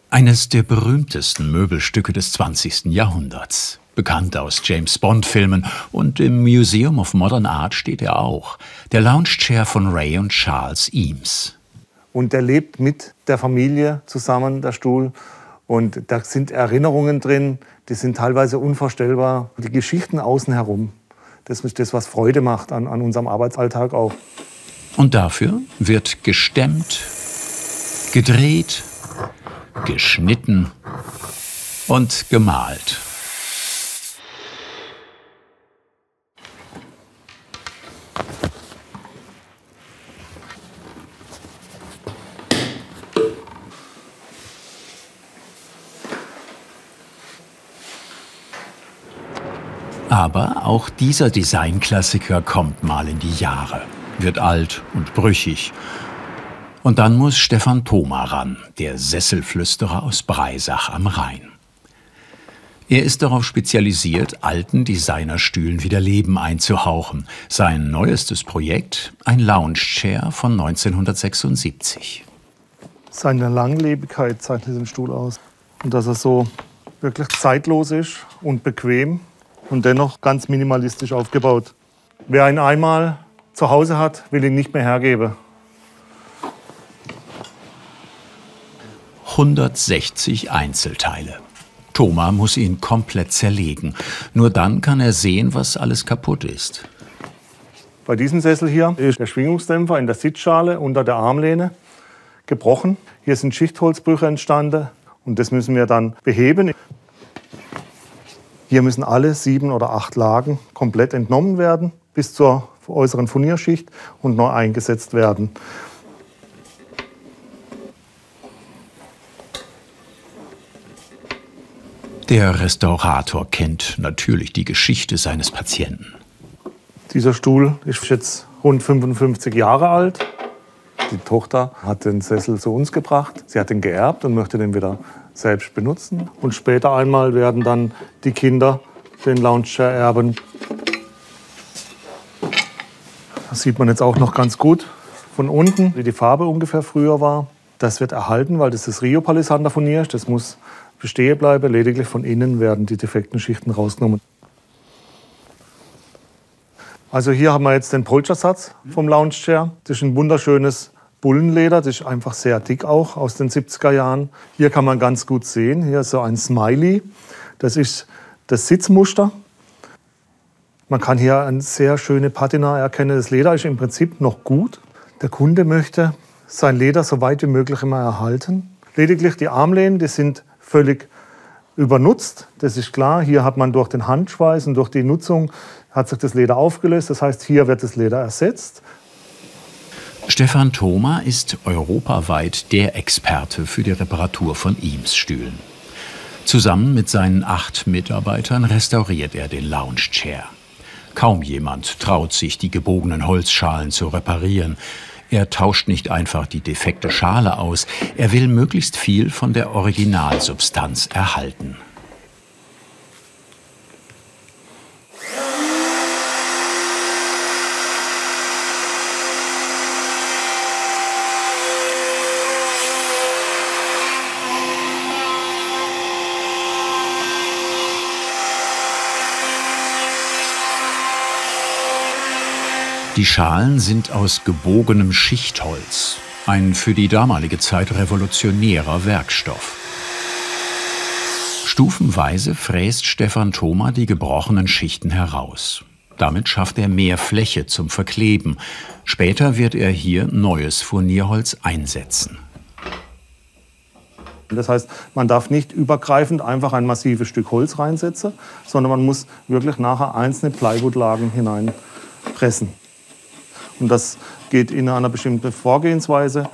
Eines der berühmtesten Möbelstücke des 20. Jahrhunderts. Bekannt aus James-Bond-Filmen, und im Museum of Modern Art steht er auch. Der Lounge-Chair von Ray und Charles Eames. Und der lebt mit der Familie zusammen, der Stuhl. Und da sind Erinnerungen drin, die sind teilweise unvorstellbar. Die Geschichten außen herum, das ist das, was Freude macht an unserem Arbeitsalltag auch. Und dafür wird gestemmt, gedreht, geschnitten und gemalt. Aber auch dieser Designklassiker kommt mal in die Jahre, wird alt und brüchig. Und dann muss Stefan Thoma ran, der Sesselflüsterer aus Breisach am Rhein. Er ist darauf spezialisiert, alten Designerstühlen wieder Leben einzuhauchen. Sein neuestes Projekt, ein Lounge-Chair von 1976. Seine Langlebigkeit zeichnet den Stuhl aus. Und dass er so wirklich zeitlos ist und bequem und dennoch ganz minimalistisch aufgebaut. Wer ihn einmal zu Hause hat, will ihn nicht mehr hergeben. 160 Einzelteile. Thoma muss ihn komplett zerlegen. Nur dann kann er sehen, was alles kaputt ist. Bei diesem Sessel hier ist der Schwingungsdämpfer in der Sitzschale unter der Armlehne gebrochen. Hier sind Schichtholzbrüche entstanden und das müssen wir dann beheben. Hier müssen alle 7 oder 8 Lagen komplett entnommen werden, bis zur äußeren Furnierschicht und neu eingesetzt werden. Der Restaurator kennt natürlich die Geschichte seines Patienten. Dieser Stuhl ist jetzt rund 55 Jahre alt. Die Tochter hat den Sessel zu uns gebracht. Sie hat ihn geerbt und möchte den wieder selbst benutzen. Und später einmal werden dann die Kinder den Lounge-Chair erben. Das sieht man jetzt auch noch ganz gut von unten, wie die Farbe ungefähr früher war. Das wird erhalten, weil das das Rio Palisander Furnier ist. Das muss bestehen bleiben. Lediglich von innen werden die defekten Schichten rausgenommen. Also hier haben wir jetzt den Polstersatz vom Lounge-Chair. Das ist ein wunderschönes Bullenleder, das ist einfach sehr dick auch, aus den 70er Jahren. Hier kann man ganz gut sehen, hier ist so ein Smiley. Das ist das Sitzmuster. Man kann hier eine sehr schöne Patina erkennen. Das Leder ist im Prinzip noch gut. Der Kunde möchte sein Leder so weit wie möglich immer erhalten. Lediglich die Armlehnen, die sind völlig übernutzt. Das ist klar, hier hat man durch den Handschweiß und durch die Nutzung hat sich das Leder aufgelöst. Das heißt, hier wird das Leder ersetzt. Stefan Thoma ist europaweit der Experte für die Reparatur von Eames-Stühlen. Zusammen mit seinen 8 Mitarbeitern restauriert er den Lounge-Chair. Kaum jemand traut sich, die gebogenen Holzschalen zu reparieren. Er tauscht nicht einfach die defekte Schale aus, er will möglichst viel von der Originalsubstanz erhalten. Die Schalen sind aus gebogenem Schichtholz, ein für die damalige Zeit revolutionärer Werkstoff. Stufenweise fräst Stefan Thoma die gebrochenen Schichten heraus. Damit schafft er mehr Fläche zum Verkleben. Später wird er hier neues Furnierholz einsetzen. Das heißt, man darf nicht übergreifend einfach ein massives Stück Holz reinsetzen, sondern man muss wirklich nachher einzelne Plywoodlagen hineinpressen. Und das geht in einer bestimmten Vorgehensweise,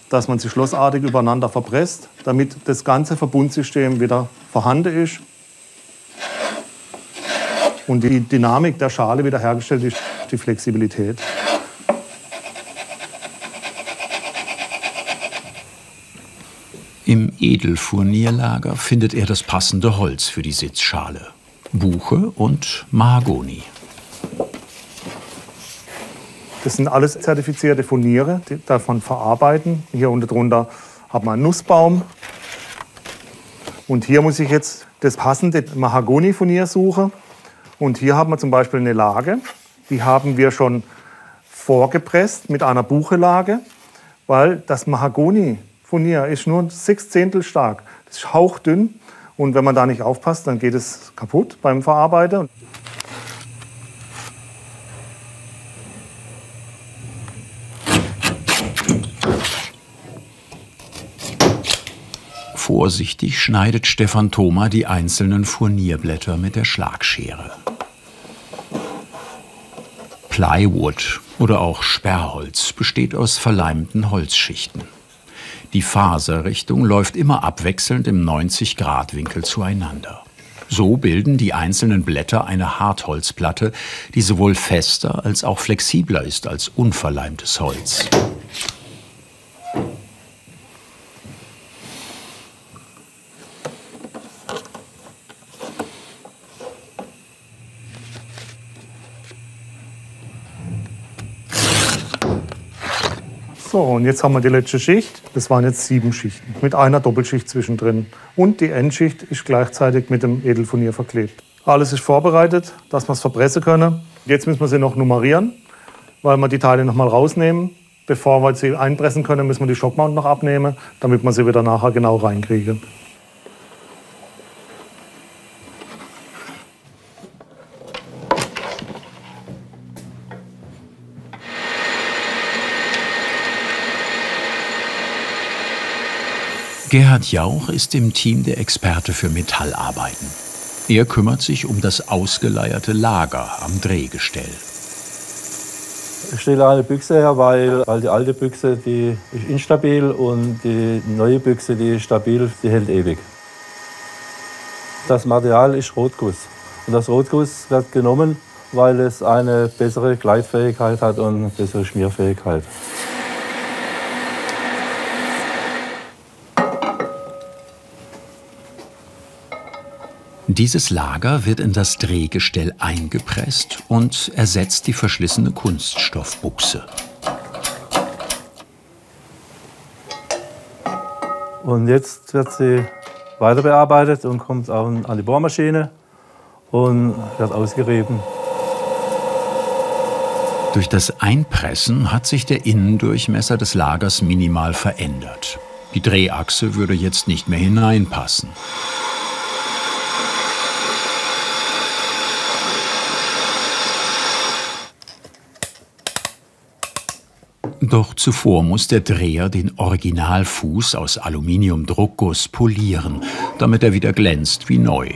dass man sie schlossartig übereinander verpresst, damit das ganze Verbundsystem wieder vorhanden ist und die Dynamik der Schale wieder hergestellt ist, die Flexibilität. Im Edelfurnierlager findet er das passende Holz für die Sitzschale: Buche und Mahagoni. Das sind alles zertifizierte Furniere, die davon verarbeiten. Hier unten drunter hat man einen Nussbaum. Und hier muss ich jetzt das passende Mahagoni-Furnier suchen. Und hier haben wir zum Beispiel eine Lage. Die haben wir schon vorgepresst mit einer Buchelage, weil das Mahagoni-Furnier ist nur 6/10 stark. Das ist hauchdünn und wenn man da nicht aufpasst, dann geht es kaputt beim Verarbeiten. Vorsichtig schneidet Stefan Thoma die einzelnen Furnierblätter mit der Schlagschere. Plywood oder auch Sperrholz besteht aus verleimten Holzschichten. Die Faserrichtung läuft immer abwechselnd im 90-Grad-Winkel zueinander. So bilden die einzelnen Blätter eine Hartholzplatte, die sowohl fester als auch flexibler ist als unverleimtes Holz. So, und jetzt haben wir die letzte Schicht. Das waren jetzt 7 Schichten mit einer Doppelschicht zwischendrin. Und die Endschicht ist gleichzeitig mit dem Edelfurnier verklebt. Alles ist vorbereitet, dass wir es verpressen können. Jetzt müssen wir sie noch nummerieren, weil wir die Teile noch mal rausnehmen. Bevor wir sie einpressen können, müssen wir die Shockmount noch abnehmen, damit wir sie wieder nachher genau reinkriegen. Gerhard Jauch ist im Team der Experte für Metallarbeiten. Er kümmert sich um das ausgeleierte Lager am Drehgestell. Ich stelle eine Büchse her, weil die alte Büchse die ist instabil und die neue Büchse die ist stabil, die hält ewig. Das Material ist Rotguss. Und das Rotguss wird genommen, weil es eine bessere Gleitfähigkeit hat und eine bessere Schmierfähigkeit. Dieses Lager wird in das Drehgestell eingepresst und ersetzt die verschlissene Kunststoffbuchse. Und jetzt wird sie weiter bearbeitet und kommt an die Bohrmaschine und wird ausgerieben. Durch das Einpressen hat sich der Innendurchmesser des Lagers minimal verändert. Die Drehachse würde jetzt nicht mehr hineinpassen. Doch zuvor muss der Dreher den Originalfuß aus Aluminiumdruckguss polieren, damit er wieder glänzt wie neu.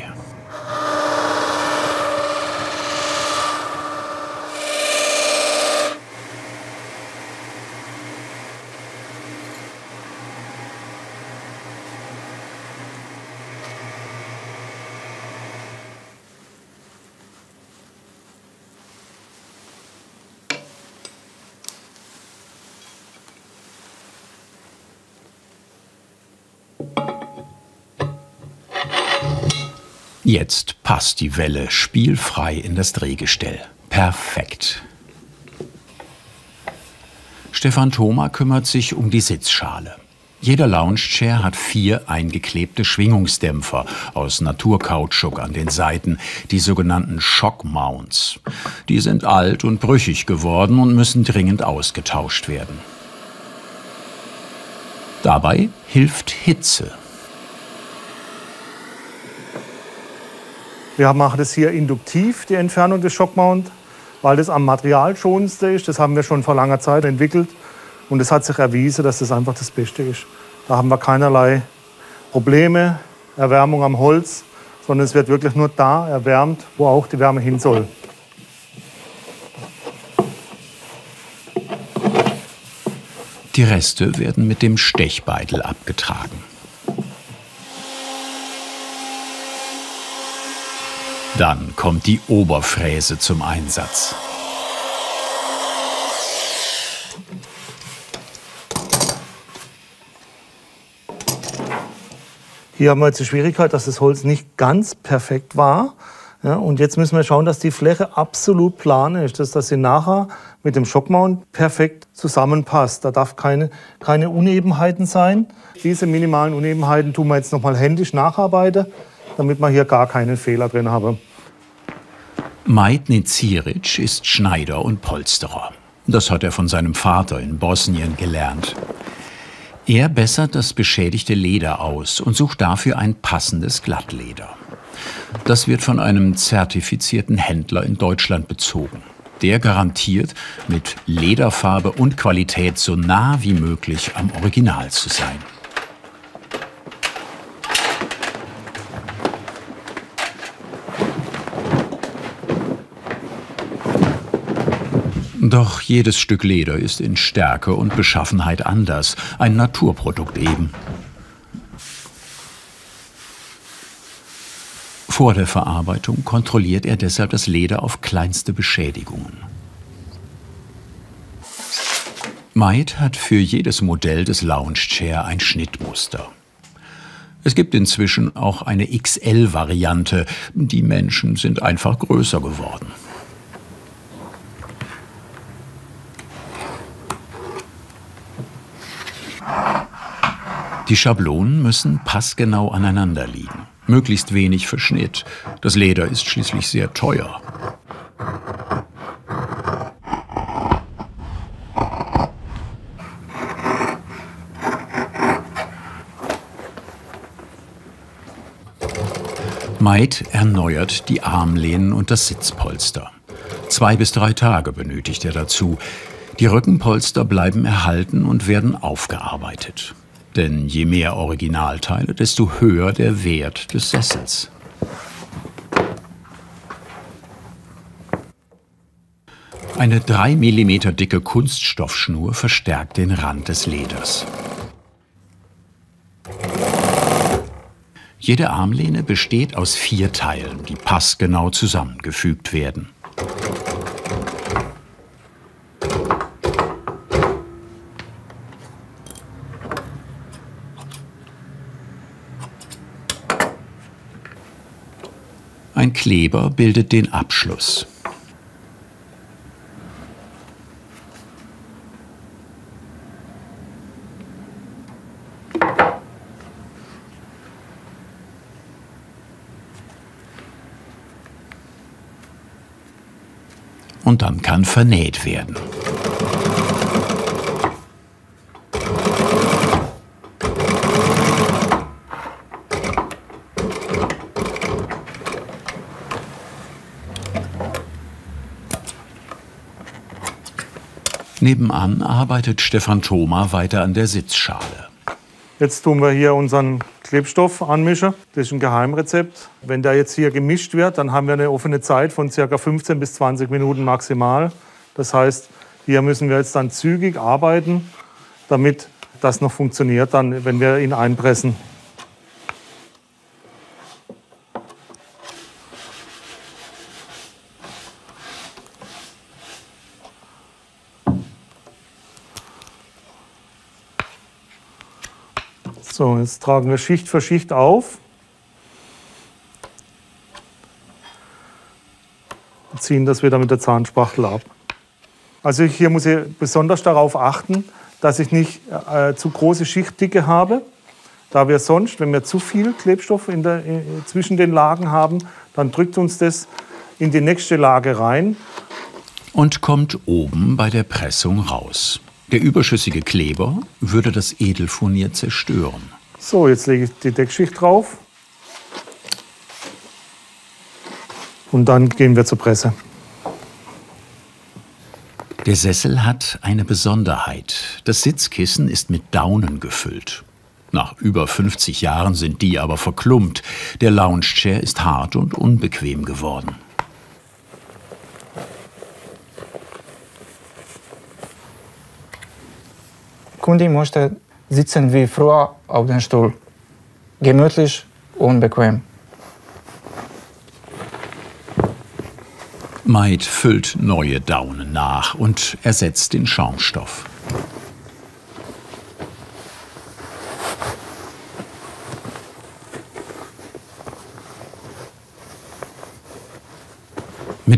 Jetzt passt die Welle spielfrei in das Drehgestell. Perfekt. Stefan Thoma kümmert sich um die Sitzschale. Jeder Loungechair hat 4 eingeklebte Schwingungsdämpfer aus Naturkautschuk an den Seiten, die sogenannten Shockmounts. Die sind alt und brüchig geworden und müssen dringend ausgetauscht werden. Dabei hilft Hitze. Wir machen das hier induktiv, die Entfernung des Shockmount, weil das am materialschonendste ist. Das haben wir schon vor langer Zeit entwickelt. Und es hat sich erwiesen, dass das einfach das Beste ist. Da haben wir keinerlei Probleme, Erwärmung am Holz, sondern es wird wirklich nur da erwärmt, wo auch die Wärme hin soll. Die Reste werden mit dem Stechbeitel abgetragen. Dann kommt die Oberfräse zum Einsatz. Hier haben wir jetzt die Schwierigkeit, dass das Holz nicht ganz perfekt war. Ja, und jetzt müssen wir schauen, dass die Fläche absolut plan ist, dass sie nachher mit dem Shockmount perfekt zusammenpasst. Da darf keine Unebenheiten sein. Diese minimalen Unebenheiten tun wir jetzt noch mal händisch nacharbeiten, damit wir hier gar keinen Fehler drin haben. Majt Neciric ist Schneider und Polsterer. Das hat er von seinem Vater in Bosnien gelernt. Er bessert das beschädigte Leder aus und sucht dafür ein passendes Glattleder. Das wird von einem zertifizierten Händler in Deutschland bezogen. Der garantiert, mit Lederfarbe und Qualität so nah wie möglich am Original zu sein. Doch jedes Stück Leder ist in Stärke und Beschaffenheit anders, ein Naturprodukt eben. Vor der Verarbeitung kontrolliert er deshalb das Leder auf kleinste Beschädigungen. Majt hat für jedes Modell des Lounge Chair ein Schnittmuster. Es gibt inzwischen auch eine XL-Variante. Die Menschen sind einfach größer geworden. Die Schablonen müssen passgenau aneinander liegen. Möglichst wenig Verschnitt. Das Leder ist schließlich sehr teuer. Majt erneuert die Armlehnen und das Sitzpolster. 2 bis 3 Tage benötigt er dazu. Die Rückenpolster bleiben erhalten und werden aufgearbeitet. Denn je mehr Originalteile, desto höher der Wert des Sessels. Eine 3 mm dicke Kunststoffschnur verstärkt den Rand des Leders. Jede Armlehne besteht aus 4 Teilen, die passgenau zusammengefügt werden. Ein Kleber bildet den Abschluss. Und dann kann vernäht werden. Nebenan arbeitet Stefan Thoma weiter an der Sitzschale. Jetzt tun wir hier unseren Klebstoff anmischen. Das ist ein Geheimrezept. Wenn der jetzt hier gemischt wird, dann haben wir eine offene Zeit von ca. 15 bis 20 Minuten maximal. Das heißt, hier müssen wir jetzt dann zügig arbeiten, damit das noch funktioniert, dann, wenn wir ihn einpressen. So, jetzt tragen wir Schicht für Schicht auf. Und ziehen das wieder mit der Zahnspachtel ab. Also hier muss ich besonders darauf achten, dass ich nicht zu große Schichtdicke habe. Da wir sonst, wenn wir zu viel Klebstoff zwischen den Lagen haben, dann drückt uns das in die nächste Lage rein. Und kommt oben bei der Pressung raus. Der überschüssige Kleber würde das Edelfurnier zerstören. So, jetzt lege ich die Deckschicht drauf. Und dann gehen wir zur Presse. Der Sessel hat eine Besonderheit. Das Sitzkissen ist mit Daunen gefüllt. Nach über 50 Jahren sind die aber verklumpt. Der Lounge Chair ist hart und unbequem geworden. Kunde möchte sitzen wie früher auf dem Stuhl. Gemütlich und bequem. Majt füllt neue Daunen nach und ersetzt den Schaumstoff.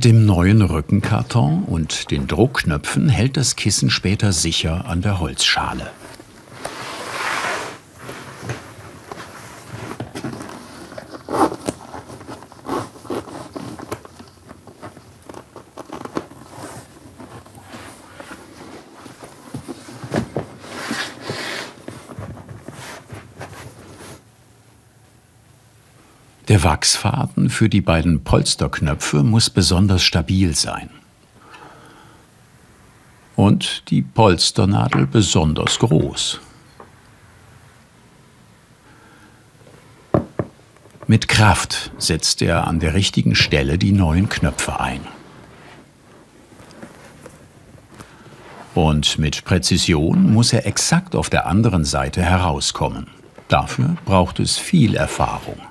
Mit dem neuen Rückenkarton und den Druckknöpfen hält das Kissen später sicher an der Holzschale. Der Wachsfaden für die beiden Polsterknöpfe muss besonders stabil sein. Und die Polsternadel besonders groß. Mit Kraft setzt er an der richtigen Stelle die neuen Knöpfe ein. Und mit Präzision muss er exakt auf der anderen Seite herauskommen. Dafür braucht es viel Erfahrung.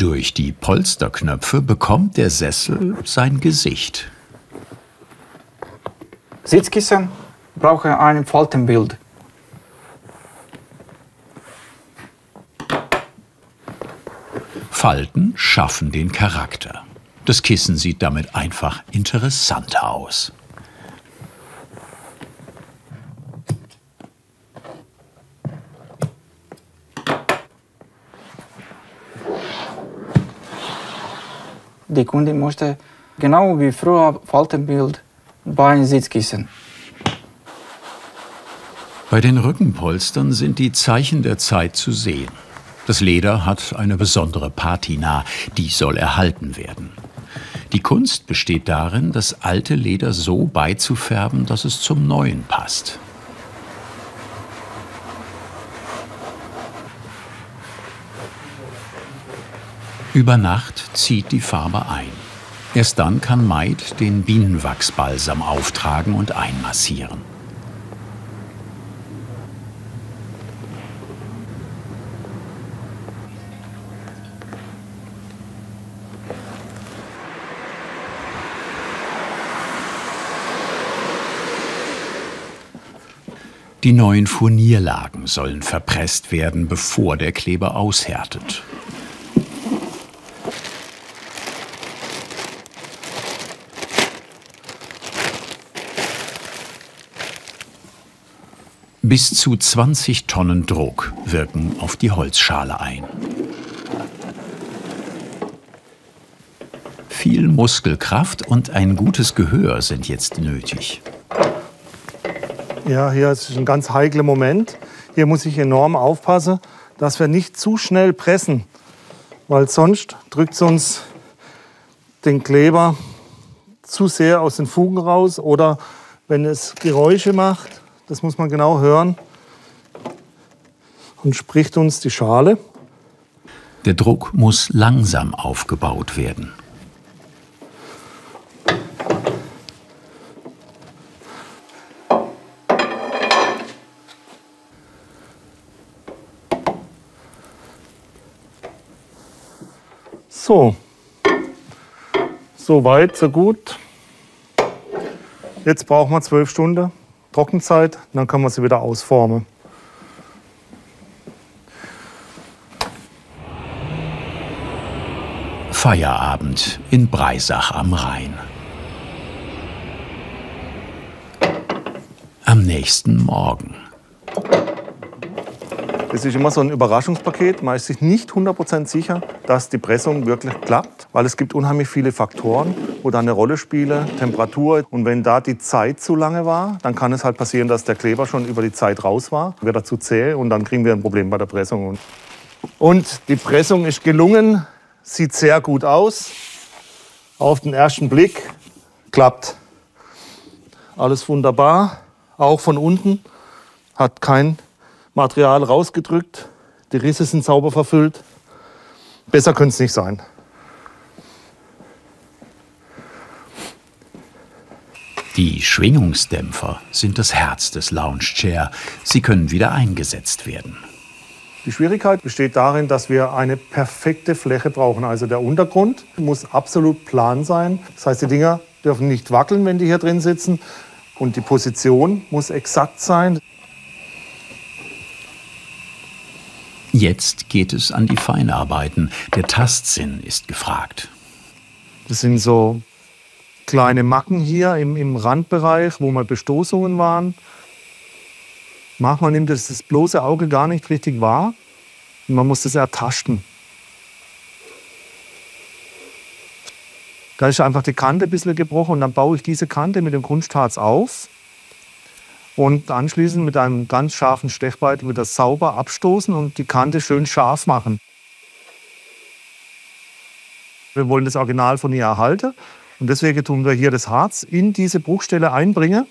Durch die Polsterknöpfe bekommt der Sessel sein Gesicht. Sitzkissen brauchen ein Faltenbild. Falten schaffen den Charakter. Das Kissen sieht damit einfach interessanter aus. Die Kundin möchte genau wie früher Faltenbild bei einem Sitzkissen. Bei den Rückenpolstern sind die Zeichen der Zeit zu sehen. Das Leder hat eine besondere Patina, die soll erhalten werden. Die Kunst besteht darin, das alte Leder so beizufärben, dass es zum neuen passt. Über Nacht zieht die Farbe ein. Erst dann kann Maid den Bienenwachsbalsam auftragen und einmassieren. Die neuen Furnierlagen sollen verpresst werden, bevor der Kleber aushärtet. Bis zu 20 Tonnen Druck wirken auf die Holzschale ein. Viel Muskelkraft und ein gutes Gehör sind jetzt nötig. Ja, hier ist ein ganz heikler Moment. Hier muss ich enorm aufpassen, dass wir nicht zu schnell pressen, weil sonst drückt es uns den Kleber zu sehr aus den Fugen raus oder wenn es Geräusche macht, das muss man genau hören, und spricht uns die Schale. Der Druck muss langsam aufgebaut werden. So weit, so gut. Jetzt brauchen wir 12 Stunden Trockenzeit, dann kann man sie wieder ausformen. Feierabend in Breisach am Rhein. Am nächsten Morgen. Es ist immer so ein Überraschungspaket. Man ist sich nicht 100% sicher, dass die Pressung wirklich klappt, weil es gibt unheimlich viele Faktoren, wo da eine Rolle spielen, Temperatur. Und wenn da die Zeit zu lange war, dann kann es halt passieren, dass der Kleber schon über die Zeit raus war, wird er zu zäh und dann kriegen wir ein Problem bei der Pressung. Und die Pressung ist gelungen, sieht sehr gut aus. Auf den ersten Blick klappt alles wunderbar, auch von unten, hat kein Material rausgedrückt, die Risse sind sauber verfüllt. Besser könnte es nicht sein. Die Schwingungsdämpfer sind das Herz des Lounge Chair. Sie können wieder eingesetzt werden. Die Schwierigkeit besteht darin, dass wir eine perfekte Fläche brauchen. Also der Untergrund muss absolut plan sein. Das heißt, die Dinger dürfen nicht wackeln, wenn die hier drin sitzen. Und die Position muss exakt sein. Jetzt geht es an die Feinarbeiten. Der Tastsinn ist gefragt. Das sind so kleine Macken hier im Randbereich, wo mal Bestoßungen waren. Manchmal nimmt das bloße Auge gar nicht richtig wahr. Und man muss das ertasten. Da ist einfach die Kante ein bisschen gebrochen und dann baue ich diese Kante mit dem Kunstharz auf und anschließend mit einem ganz scharfen Stechbeitel wieder sauber abstoßen und die Kante schön scharf machen. Wir wollen das Original von ihr erhalten und deswegen tun wir hier das Harz in diese Bruchstelle einbringen.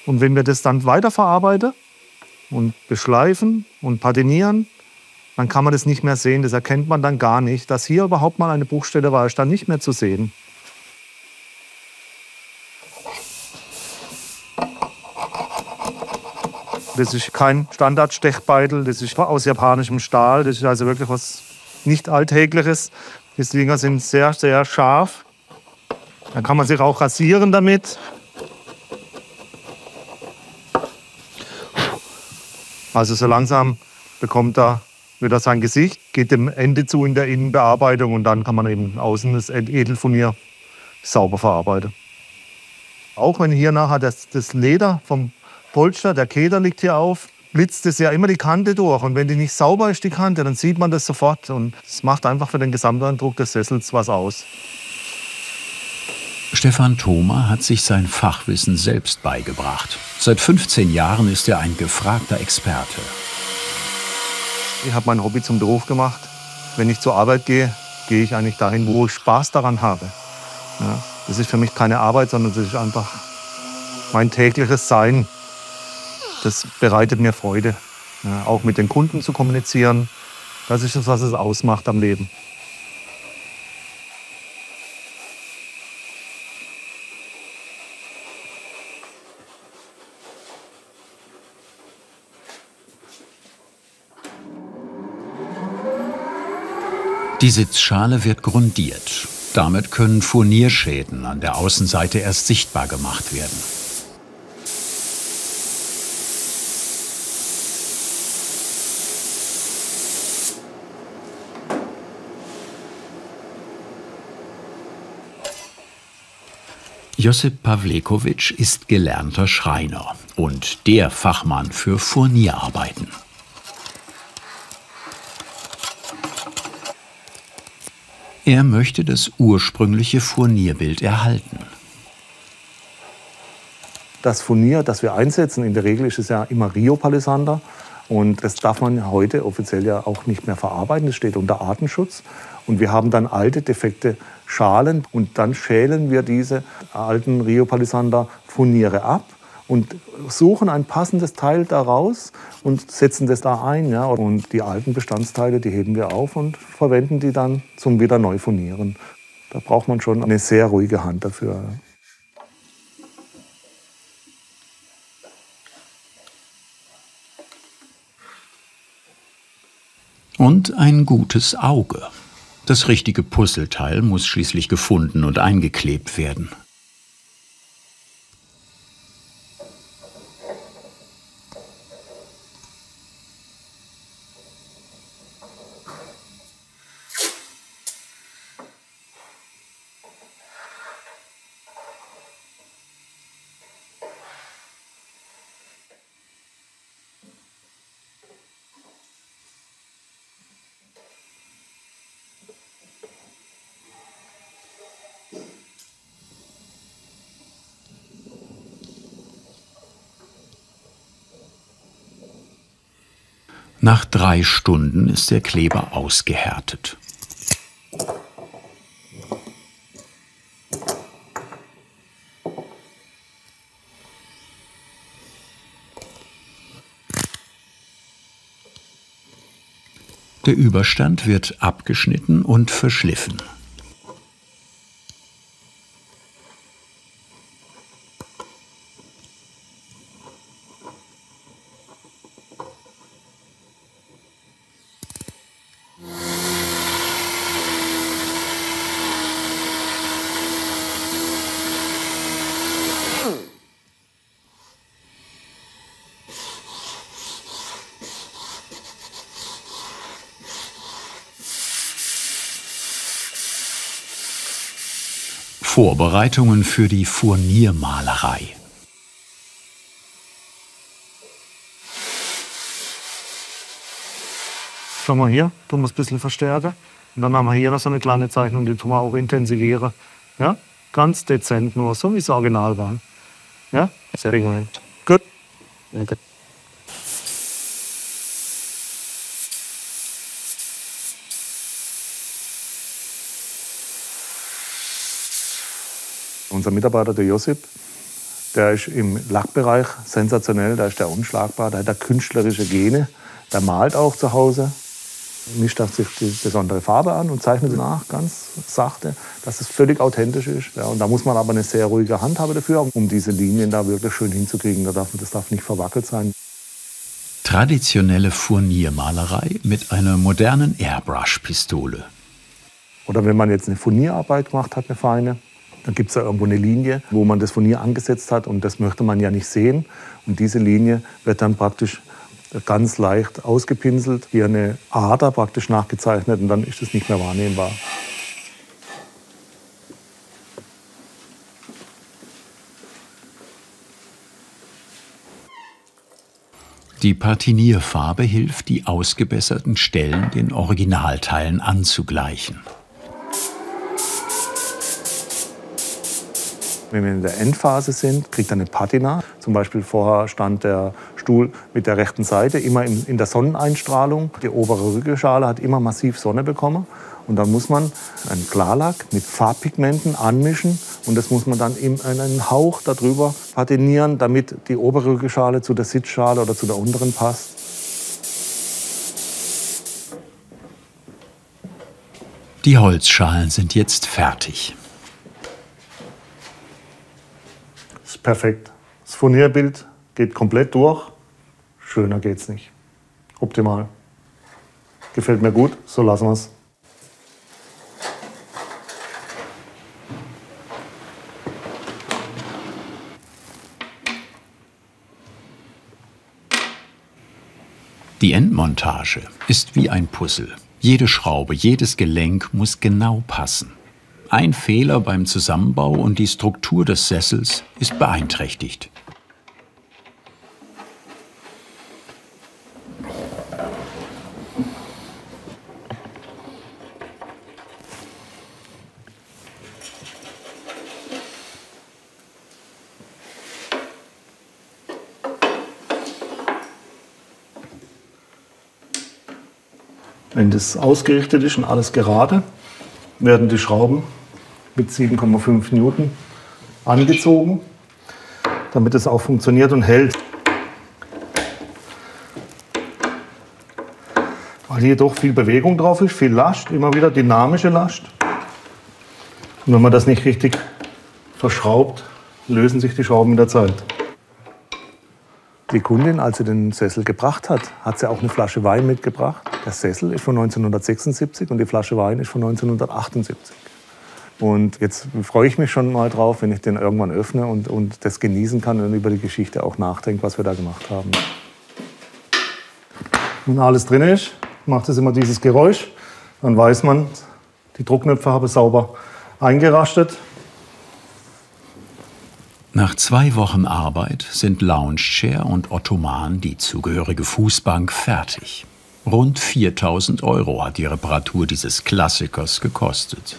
Und wenn wir das dann weiterverarbeiten und beschleifen und patinieren, dann kann man das nicht mehr sehen. Das erkennt man dann gar nicht. Dass hier überhaupt mal eine Bruchstelle war, ist dann nicht mehr zu sehen. Das ist kein Standardstechbeitel, das ist aus japanischem Stahl. Das ist also wirklich was nicht Alltägliches. Die Dinger sind sehr, sehr scharf. Da kann man sich auch rasieren damit. Also so langsam bekommt er wieder sein Gesicht, geht dem Ende zu in der Innenbearbeitung und dann kann man eben außen das Edelfurnier sauber verarbeiten. Auch wenn hier nachher das Leder vom Polster, der Keder liegt hier auf, blitzt es ja immer die Kante durch. Und wenn die nicht sauber ist, die Kante, dann sieht man das sofort. Und es macht einfach für den Gesamteindruck des Sessels was aus. Stefan Thoma hat sich sein Fachwissen selbst beigebracht. Seit 15 Jahren ist er ein gefragter Experte. Ich habe mein Hobby zum Beruf gemacht. Wenn ich zur Arbeit gehe, gehe ich eigentlich dahin, wo ich Spaß daran habe. Ja, das ist für mich keine Arbeit, sondern das ist einfach mein tägliches Sein. Das bereitet mir Freude. Ja, auch mit den Kunden zu kommunizieren, das ist das, was es ausmacht am Leben. Die Sitzschale wird grundiert. Damit können Furnierschäden an der Außenseite erst sichtbar gemacht werden. Josip Pawlekowitsch ist gelernter Schreiner und der Fachmann für Furnierarbeiten. Er möchte das ursprüngliche Furnierbild erhalten. Das Furnier, das wir einsetzen, in der Regel ist es ja immer Rio-Palisander. Und das darf man heute offiziell ja auch nicht mehr verarbeiten. Das steht unter Artenschutz. Und wir haben dann alte, defekte Schalen. Und dann schälen wir diese alten Rio-Palisander-Furniere ab und suchen ein passendes Teil daraus und setzen das da ein. Ja. Und die alten Bestandsteile, die heben wir auf und verwenden die dann zum wieder neu furnieren. Da braucht man schon eine sehr ruhige Hand dafür. Und ein gutes Auge. Das richtige Puzzleteil muss schließlich gefunden und eingeklebt werden. Nach 3 Stunden ist der Kleber ausgehärtet. Der Überstand wird abgeschnitten und verschliffen. Vorbereitungen für die Furniermalerei. Schau mal hier, tun wir es ein bisschen verstärken. Und dann haben wir hier noch so eine kleine Zeichnung, die tun wir auch intensivieren. Ja? Ganz dezent nur, so wie es original war. Ja? Sehr gut. Gut. Ja, gut. Unser Mitarbeiter, der Josip, der ist im Lackbereich sensationell, da ist der unschlagbar, der hat da künstlerische Gene, der malt auch zu Hause, mischt sich die besondere Farbe an und zeichnet nach, ganz sachte, dass es völlig authentisch ist. Ja, und da muss man aber eine sehr ruhige Hand haben dafür, um diese Linien da wirklich schön hinzukriegen. Das darf nicht verwackelt sein. Traditionelle Furniermalerei mit einer modernen Airbrush-Pistole. Oder wenn man jetzt eine Furnierarbeit gemacht hat, eine feine, dann gibt es da irgendwo eine Linie, wo man das Furnier angesetzt hat und das möchte man ja nicht sehen. Und diese Linie wird dann praktisch ganz leicht ausgepinselt, hier eine Ader praktisch nachgezeichnet und dann ist es nicht mehr wahrnehmbar. Die Patinierfarbe hilft, die ausgebesserten Stellen den Originalteilen anzugleichen. Wenn wir in der Endphase sind, kriegt er eine Patina. Zum Beispiel vorher stand der Stuhl mit der rechten Seite immer in der Sonneneinstrahlung. Die obere Rückenschale hat immer massiv Sonne bekommen. Und dann muss man einen Klarlack mit Farbpigmenten anmischen. Und das muss man dann in einen Hauch darüber patinieren, damit die obere Rückenschale zu der Sitzschale oder zu der unteren passt. Die Holzschalen sind jetzt fertig. Das ist perfekt. Das Furnierbild geht komplett durch. Schöner geht's nicht. Optimal. Gefällt mir gut, so lassen wir es. Die Endmontage ist wie ein Puzzle. Jede Schraube, jedes Gelenk muss genau passen. Ein Fehler beim Zusammenbau und die Struktur des Sessels ist beeinträchtigt. Wenn das ausgerichtet ist und alles gerade, werden die Schrauben mit 7,5 Newton angezogen, damit es auch funktioniert und hält. Weil hier doch viel Bewegung drauf ist, viel Last, immer wieder dynamische Last. Und wenn man das nicht richtig verschraubt, lösen sich die Schrauben mit der Zeit. Die Kundin, als sie den Sessel gebracht hat, hat sie auch eine Flasche Wein mitgebracht. Der Sessel ist von 1976 und die Flasche Wein ist von 1978. Und jetzt freue ich mich schon mal drauf, wenn ich den irgendwann öffne und das genießen kann und über die Geschichte auch nachdenke, was wir da gemacht haben. Wenn alles drin ist, macht es immer dieses Geräusch. Dann weiß man, die Druckknöpfe habe sauber eingerastet. Nach 2 Wochen Arbeit sind Loungechair und Ottoman, die zugehörige Fußbank, fertig. Rund 4.000 € hat die Reparatur dieses Klassikers gekostet.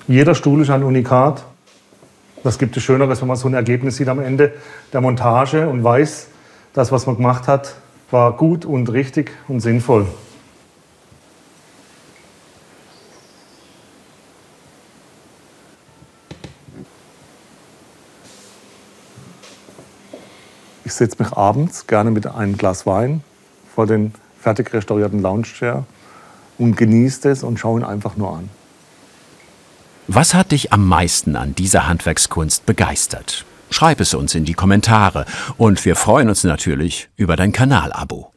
Jeder Stuhl ist ein Unikat. Was gibt es Schöneres, wenn man so ein Ergebnis sieht am Ende der Montage und weiß, das, was man gemacht hat, war gut und richtig und sinnvoll. Ich setze mich abends gerne mit einem Glas Wein vor den fertig restaurierten Loungechair und genieße es und schaue ihn einfach nur an. Was hat dich am meisten an dieser Handwerkskunst begeistert? Schreib es uns in die Kommentare und wir freuen uns natürlich über dein Kanalabo.